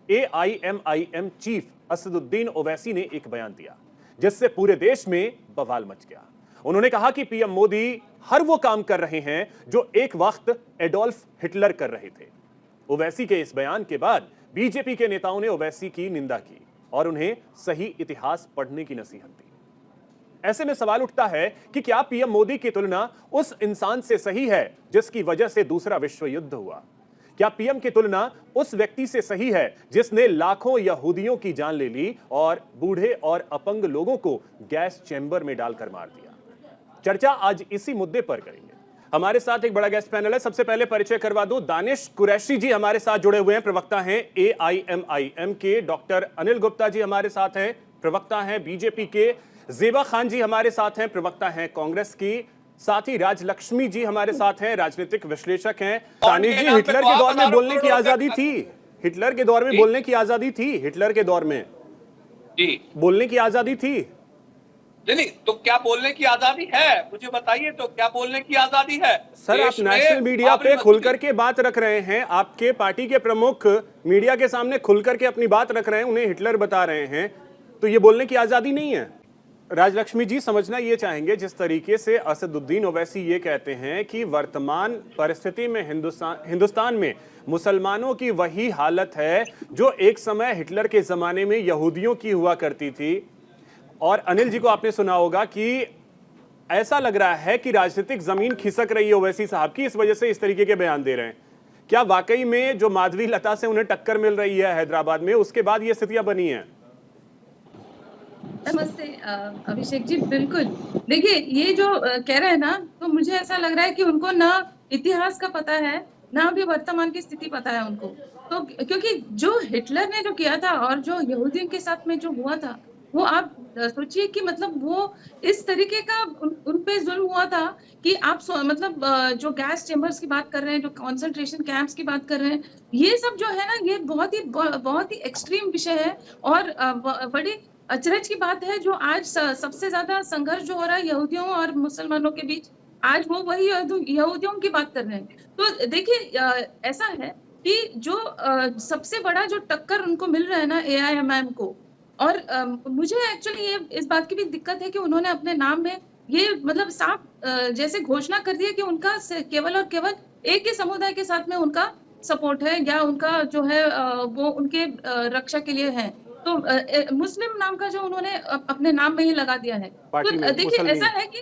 AIMIM chief Asaduddin Owaisi ने एक बयान दिया जिससे पूरे देश में बवाल मच गया। उन्होंने कहा कि पीएम मोदी हर वो काम कर रहे हैं जो एक वक्त एडोल्फ हिटलर कर रहे थे। ओवैसी के इस बयान के बाद बीजेपी के नेताओं ने ओवैसी की निंदा की और उन्हें सही इतिहास पढ़ने की नसीहत दी। ऐसे में सवाल उठता है कि क्या पीएम मोदी की तुलना उस इंसान से सही है जिसकी वजह से दूसरा विश्व युद्ध हुआ? क्या पीएम की तुलना उस व्यक्ति से सही है जिसने लाखों यहूदियों की जान ले ली और बूढ़े और अपंग लोगों को गैस चैम्बर में डालकर मार दिया? चर्चा आज इसी मुद्दे पर करेंगे। हमारे साथ एक बड़ा गेस्ट पैनल है। सबसे पहले परिचय करवा दूं, दानिश कुरैशी जी हमारे साथ जुड़े हुए हैं, प्रवक्ता हैं AIMIM के। डॉक्टर अनिल गुप्ता जी हमारे साथ हैं, प्रवक्ता हैं बीजेपी के। ज़ेबा खान जी हमारे साथ हैं, प्रवक्ता हैं कांग्रेस की। साथ ही राजलक्ष्मी जी हमारे साथ हैं, राजनीतिक विश्लेषक हैं। दानिश जी, हिटलर के दौर में बोलने की आजादी थी, हिटलर के दौर में बोलने की आजादी थी, हिटलर के दौर में जी बोलने की आजादी थी। नहीं, तो क्या बोलने की आजादी है? मुझे बताइए, तो क्या बोलने की आजादी है? सर, आप नेशनल मीडिया पे खुल करके बात रख रहे हैं, आपके पार्टी के प्रमुख मीडिया के सामने खुल करके अपनी बात रख रहे हैं, उन्हें हिटलर बता रहे हैं, तो ये बोलने की आजादी नहीं है। राजलक्ष्मी जी, समझना ये चाहेंगे, जिस तरीके से असदुद्दीन ओवैसी ये कहते हैं कि वर्तमान परिस्थिति में हिंदुस्तान में मुसलमानों की वही हालत है जो एक समय हिटलर के जमाने में यहूदियों की हुआ करती थी। और अनिल जी को आपने सुना होगा कि ऐसा लग रहा है कि राजनीतिक जमीन खिसक रही है ओवैसी साहब की, इस वजह से इस तरीके के बयान दे रहे हैं। क्या वाकई में जो माधवी लता से उन्हें टक्कर मिल रही है हैदराबाद में, उसके बाद ये स्थितियां बनी हैं? नमस्ते अभिषेक जी, बिल्कुल। देखिए, ये जो कह रहे हैं ना, तो मुझे ऐसा लग रहा है कि उनको ना इतिहास का पता है, ना भी वर्तमान की स्थिति पता है उनको। तो क्योंकि जो हिटलर ने जो किया था और जो यहूदियों के साथ में जो हुआ था, वो आप सोचिए कि मतलब वो इस तरीके का उन पे जुल्म हुआ था कि आप मतलब जो गैस चेम्बर्स की बात कर रहे हैं, जो कंसंट्रेशन कैंप्स की बात कर रहे हैं, ये सब जो है ना, ये बहुत ही एक्सट्रीम विषय है। और बड़ी अचरज की बात है, जो आज सबसे ज्यादा संघर्ष जो हो रहा है यहूदियों और मुसलमानों के बीच, आज वो वही यहूदियों की बात कर रहे हैं। तो देखिए, ऐसा है कि जो सबसे बड़ा जो टक्कर उनको मिल रहा है ना AIMIM को, और मुझे एक्चुअली ये इस बात की भी दिक्कत है कि उन्होंने अपने नाम में ये मतलब साफ जैसे घोषणा कर दिया कि उनका केवल और केवल एक ही समुदाय के साथ में उनका सपोर्ट है, या उनका जो है वो उनके रक्षा के लिए है। तो मुस्लिम नाम का जो उन्होंने अपने नाम में ही लगा दिया है। तो देखिए, ऐसा है कि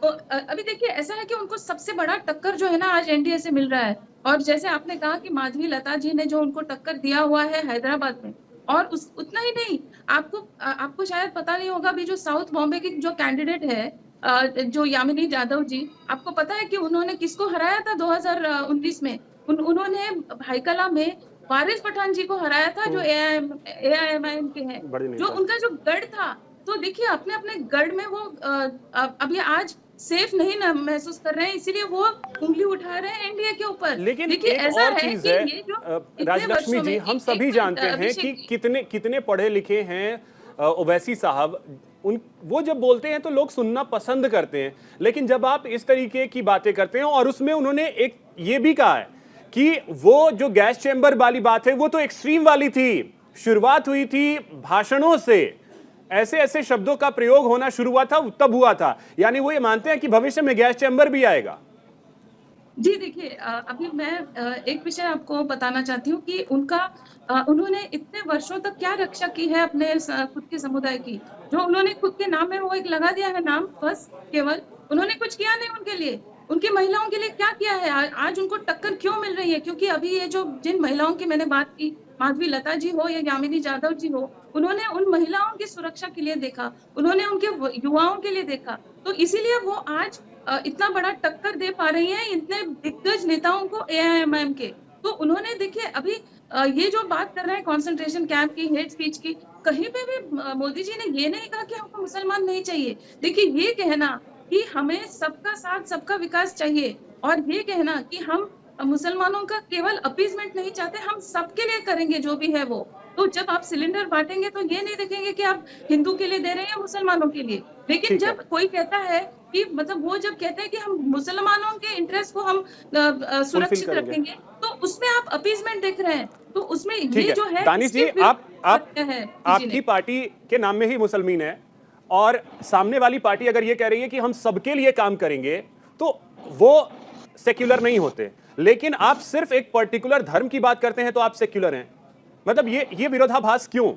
अभी देखिए, ऐसा है कि उनको सबसे बड़ा टक्कर जो है ना आज NDA से मिल रहा है। और जैसे आपने कहा कि माधवी लता जी ने जो उनको टक्कर दिया हुआ है हैदराबाद में, और उतना ही नहीं, आपको शायद पता नहीं होगा, अभी जो साउथ बॉम्बे की जो कैंडिडेट है जो यामिनी जाधव जी, आपको पता है कि उन्होंने किसको हराया था 2019 में? उन्होंने भाईकला में वारिस पठान जी को हराया था, जो AIMIM के हैं, जो उनका जो गढ़ था। तो देखिए, अपने अपने गढ़ में वो अभी आज सेफ नहीं ना महसूस कर रहे हैं, इसीलिए वो उंगली उठा रहे हैं NDA के ऊपर। लेकिन देखिए, ऐसा और चीज है, राजलक्ष्मी जी, हम सभी जानते हैं कि कितने पढ़े लिखे हैं ओवैसी साहब। वो जब बोलते हैं तो लोग सुनना पसंद करते हैं, लेकिन जब आप इस तरीके की बातें करते हैं, और उसमें उन्होंने एक ये भी कहा है कि वो जो गैस चैम्बर वाली बात है वो तो एक्सट्रीम वाली थी, शुरुआत हुई थी भाषणों से, ऐसे ऐसे शब्दों का प्रयोग होना शुरू हुआ था, तब हुआ था। यानी वो ये मानते हैं कि भविष्य में गैस चैम्बर भी आएगा। जी देखिए, अभी मैं एक विषय आपको बताना चाहती हूँ कि उन्होंने इतने वर्षों तक क्या रक्षा की है अपने खुद के समुदाय की, जो उन्होंने खुद के नाम में वो एक लगा दिया है नाम, बस केवल। उन्होंने कुछ किया नहीं उनके लिए, उनकी महिलाओं के लिए क्या किया है? आज उनको टक्कर क्यों मिल रही है? क्योंकि अभी ये जो जिन महिलाओं की मैंने बात की, माधवी लता जी हो या यामिनी जाधव जी हो, उन्होंने उन महिलाओं की सुरक्षा के लिए देखा, उन्होंने उनके युवाओं के लिए देखा। तो इसीलिए वो आज इतना बड़ा टक्कर दे पा रही है इतने दिग्गज नेताओं को AIMIM के। तो उन्होंने देखिए, अभी ये जो बात कर रहे हैं कॉन्सेंट्रेशन कैंप की, हेट स्पीच की, कहीं पे भी मोदी जी ने ये नहीं कहा कि हमको मुसलमान नहीं चाहिए। देखिए, ये कहना कि हमें सबका साथ सबका विकास चाहिए, और ये कहना कि हम मुसलमानों का केवल अपीजमेंट नहीं चाहते, हम सबके लिए करेंगे जो भी है वो। तो जब आप सिलेंडर बांटेंगे तो ये नहीं देखेंगे कि आप हिंदू के लिए दे रहे हैं या मुसलमानों के लिए। लेकिन जब कोई कहता है कि मतलब वो जब कहते हैं कि हम मुसलमानों के इंटरेस्ट को हम सुरक्षित रखेंगे, तो उसमें आप अपीजमेंट देख रहे हैं। तो उसमें ठीक ये है जो है दानिश जी, इसके आप क्या है आपकी पार्टी के नाम में ही मुसलमान है और सामने वाली पार्टी अगर ये कह रही है कि हम सबके लिए काम करेंगे तो वो सेक्युलर नहीं होते, लेकिन आप सिर्फ एक पर्टिकुलर धर्म की बात करते हैं तो आप सेक्युलर हैं। मतलब ये विरोधाभास क्यों?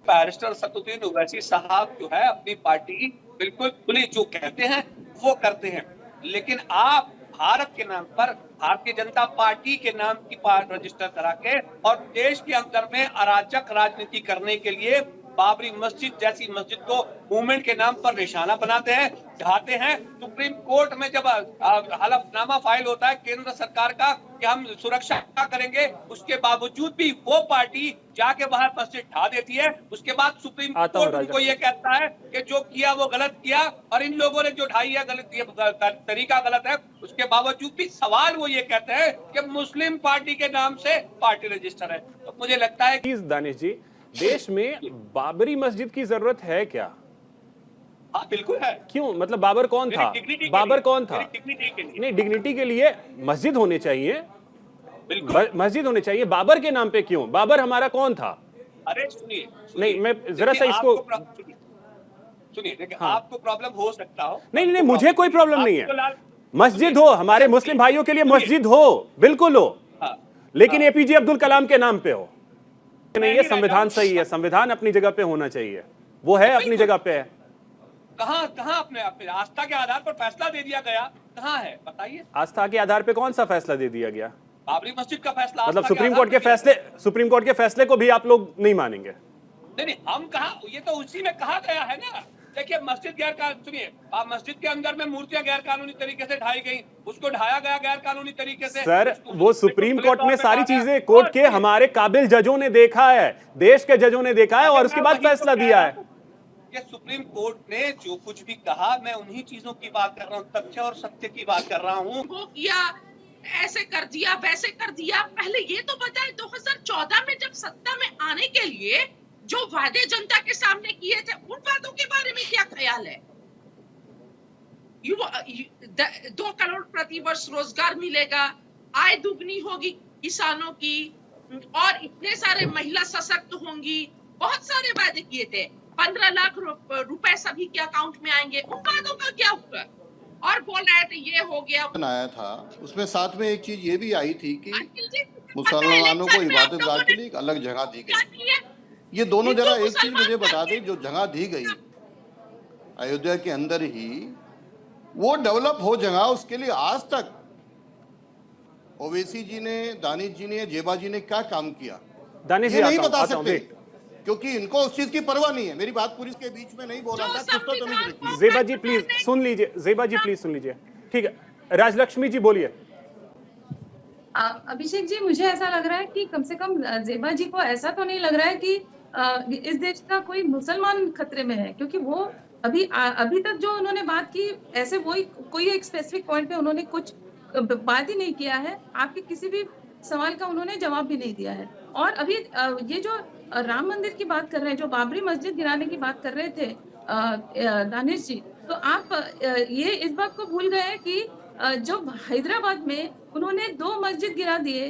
बैरिस्टर असदुद्दीन ओवैसी साहब जो है अपनी पार्टी बिल्कुल खुली जो कहते हैं वो करते हैं, लेकिन आप भारत के नाम पर भारतीय जनता पार्टी के नाम की रजिस्टर करा के और देश के अंदर में अराजक राजनीति करने के लिए बाबरी मस्जिद जैसी मस्जिद को मूवमेंट के नाम पर निशाना बनाते हैं, ढाते हैं। सुप्रीम कोर्ट में जब हलफनामा फाइल होता है केंद्र सरकार का कि हम सुरक्षा करेंगे, उसके बावजूद भी वो पार्टी जाके वहां मस्जिद ढा देती है। उसके बाद सुप्रीम कोर्ट उनको ये कहता है कि जो किया वो गलत किया और इन लोगों ने जो ढाई है गलत, ये तरीका गलत है। उसके बावजूद भी सवाल वो ये कहते हैं कि मुस्लिम पार्टी के नाम से पार्टी रजिस्टर है। तो मुझे लगता है कि दानिश जी, देश में बाबरी मस्जिद की जरूरत है क्या? हाँ बिल्कुल है। क्यों? मतलब बाबर कौन था? बाबर कौन था? नहीं, डिग्निटी के लिए मस्जिद होने चाहिए, मस्जिद होने चाहिए। बाबर के नाम पे क्यों? बाबर हमारा कौन था? अरे सुनिए, नहीं मैं जरा सा इसको सुनिए, देखिए आपको प्रॉब्लम हो सकता हो। नहीं, मुझे कोई प्रॉब्लम नहीं है। मस्जिद हो, हमारे मुस्लिम भाइयों के लिए मस्जिद हो, बिल्कुल हो, लेकिन एपीजे अब्दुल कलाम के नाम पे हो। नहीं, ये संविधान सही है, संविधान अपनी जगह पे होना चाहिए, वो है अपनी जगह पे है। कहाँ अपने आस्था के आधार पर फैसला दे दिया गया, कहाँ है बताइए? आस्था के आधार पे कौन सा फैसला दे दिया गया? बाबरी मस्जिद का फैसला मतलब सुप्रीम कोर्ट के फैसले को भी आप लोग नहीं मानेंगे? नहीं, हम कहा, ये तो उसी में कहा गया है ना। देखिए मस्जिद सुनिए, मस्जिद के अंदर में मूर्तियां गैर कानूनी तरीके से ढाई गई, उसको ढाया गया गैर कानूनी तरीके से। सर वो सुप्रीम कोर्ट में सारी चीजें कोर्ट के हमारे काबिल जजों ने देखा है, देश के जजों ने देखा है और उसके बाद फैसला दिया है। ये सुप्रीम कोर्ट ने जो कुछ भी कहा, मैं उन्हीं चीजों की बात कर रहा हूँ, तथ्य और सत्य की बात कर रहा हूँ। वो किया, ऐसे कर दिया, वैसे कर दिया। पहले ये तो बताए 2014 में जब सत्ता में आने के लिए जो वादे जनता के सामने किए थे, उन वादों के बारे में क्या ख्याल है? 2 करोड़ प्रति वर्ष रोजगार मिलेगा, आय दुगनी होगी किसानों की और इतने सारे महिला सशक्त होंगी, बहुत सारे वादे किए थे। 15 लाख रुपए सभी के अकाउंट में आएंगे, उन वादों का क्या हुआ? और बोल रहे थे ये हो गया। आया था उसमें साथ में एक चीज ये भी आई थी कि मुसलमानों को इबादतगाह के लिए एक अलग जगह दी गई। ये दोनों जरा एक चीज मुझे बता दें, जो जगह दी गई अयोध्या के अंदर ही वो डेवलप हो जगह, उसके लिए आज तक ओवैसी जी ने, दानिश जी ने, जेबा जी ने क्या काम किया, दानिश ये नहीं बता सकते क्योंकि इनको उस चीज की परवाह नहीं है। मेरी बात पूरी के बीच में नहीं बोला था, कुछ तो तमीज रखिए। जेबा जी प्लीज सुन लीजिए, जेबा जी प्लीज सुन लीजिए। ठीक है, राजलक्ष्मी जी बोलिए। अभिषेक जी, मुझे ऐसा लग रहा है कि कम से कम जेबा जी को ऐसा तो नहीं लग रहा है कि इस देश का कोई मुसलमान खतरे में है, क्योंकि वो अभी तक जो उन्होंने बात की, ऐसे वही कोई एक स्पेसिफिक पॉइंट पे उन्होंने कुछ बात ही नहीं किया है। आपके किसी भी सवाल का उन्होंने जवाब भी नहीं दिया है। और अभी ये जो राम मंदिर की बात कर रहे हैं, जो बाबरी मस्जिद गिराने की बात कर रहे थे दानिश जी, तो आप ये इस बात को भूल गए हैं कि जो हैदराबाद में उन्होंने 2 मस्जिद गिरा दिए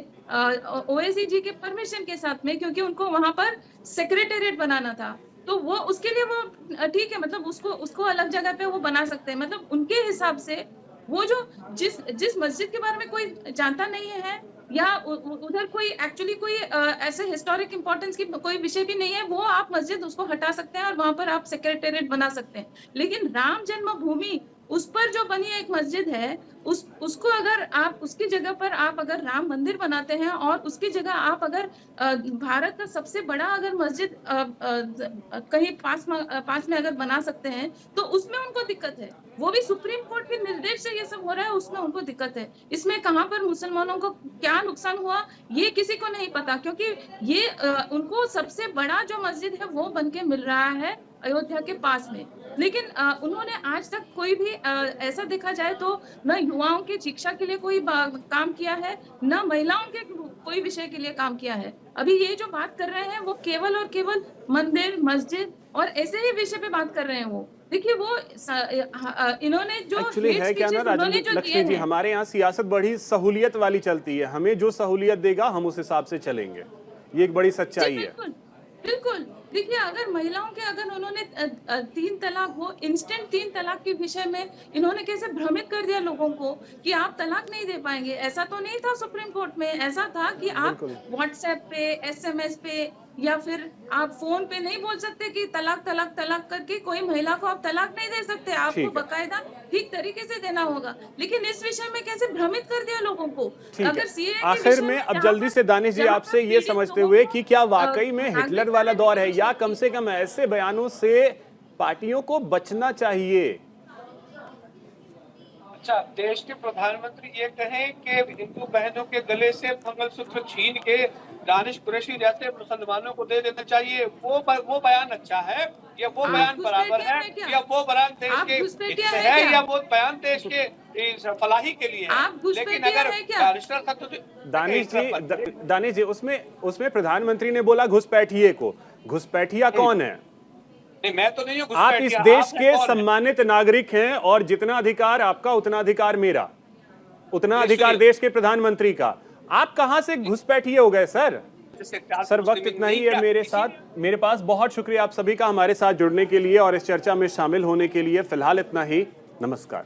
ओवैसी जी के परमिशन के साथ में, क्योंकि उनको वहां पर सेक्रेटेरिएट बनाना था। तो वो उसके लिए वो ठीक है, मतलब उसको अलग जगह पे वो बना सकते हैं। मतलब उनके हिसाब से वो जो जिस मस्जिद के बारे में कोई जानता नहीं है या उधर कोई एक्चुअली कोई ऐसे हिस्टोरिक इंपॉर्टेंस की कोई विषय भी नहीं है, वो आप मस्जिद उसको हटा सकते हैं और वहां पर आप सेक्रेटेरिएट बना सकते हैं। लेकिन राम जन्मभूमि, उस पर जो बनी एक मस्जिद है, उसको अगर आप उसकी जगह पर आप अगर राम मंदिर बनाते हैं और उसकी जगह आप अगर भारत का सबसे बड़ा अगर मस्जिद कहीं पास में अगर बना सकते हैं, तो उसमें उनको दिक्कत है। वो भी सुप्रीम कोर्ट के निर्देश से ये सब हो रहा है, उसमें उनको दिक्कत है। इसमें कहां पर मुसलमानों को क्या नुकसान हुआ ये किसी को नहीं पता, क्योंकि ये उनको सबसे बड़ा जो मस्जिद है वो बन के मिल रहा है अयोध्या के पास में। लेकिन उन्होंने आज तक कोई भी ऐसा देखा जाए तो न युवाओं की शिक्षा के लिए कोई काम किया है, न महिलाओं के कोई विषय के लिए काम किया है। अभी ये जो बात कर रहे हैं वो केवल और केवल मंदिर, मस्जिद और ऐसे ही विषय पे बात कर रहे हैं वो। देखिए वो इन्होंने जो एक्चुअली है क्या ना उन्होंने राजन जो लक्ष्मी किए जी, हैं, हमारे यहाँ सियासत बड़ी सहूलियत वाली चलती है, हमें जो सहूलियत देगा हम उस हिसाब से चलेंगे, ये एक बड़ी सच्चाई है। बिल्कुल बिल्कुल। देखिए अगर महिलाओं के अगर उन्होंने 3 तलाक, वो इंस्टेंट 3 तलाक के विषय में इन्होंने कैसे भ्रमित कर दिया लोगों को कि आप तलाक नहीं दे पाएंगे। ऐसा तो नहीं था सुप्रीम कोर्ट में, ऐसा था कि आप बिल्कुल। व्हाट्सएप पे, एसएमएस पे या फिर आप फोन पे नहीं बोल सकते कि तलाक तलाक तलाक करके कोई महिला को आप तलाक नहीं दे सकते, आपको ठीक है। बकायदा ठीक तरीके से देना होगा। लेकिन इस विषय में कैसे भ्रमित कर दिया लोगों को। ठीक अगर है, सीए के आखिर विषय में अब जहाँ जल्दी पर- से दानिश जी जहाँ आपसे पर ये पीड़ित समझते लोगों हुए को, कि क्या वाकई में नागरिक हिटलर वाला दौर है, या कम से नागरिक कम ऐसे बयानों से पार्टियों को बचना चाहिए? अच्छा, देश के प्रधानमंत्री ये कहें कि हिंदू बहनों के गले से मंगलसूत्र छीन के दानिश कुरैशी जैसे मुसलमानों को दे देना चाहिए, वो बयान अच्छा है, या वो बयान बराबर है, या वो बयान देश के हित से है, या वो बयान देश के फलाही के लिए है? लेकिन अगर बैरिस्टर दानिश जी उसमें प्रधानमंत्री ने बोला घुसपैठिए को, घुसपैठिया कौन है? नहीं, मैं तो नहीं हूँ आप इस देश के सम्मानित नागरिक हैं और जितना अधिकार आपका उतना अधिकार मेरा, उतना अधिकार देश के प्रधानमंत्री का। आप कहां से घुसपैठिए हो गए सर? सर वक्त इतना ही है मेरे साथ, मेरे पास। बहुत शुक्रिया आप सभी का हमारे साथ जुड़ने के लिए और इस चर्चा में शामिल होने के लिए। फिलहाल इतना ही, नमस्कार।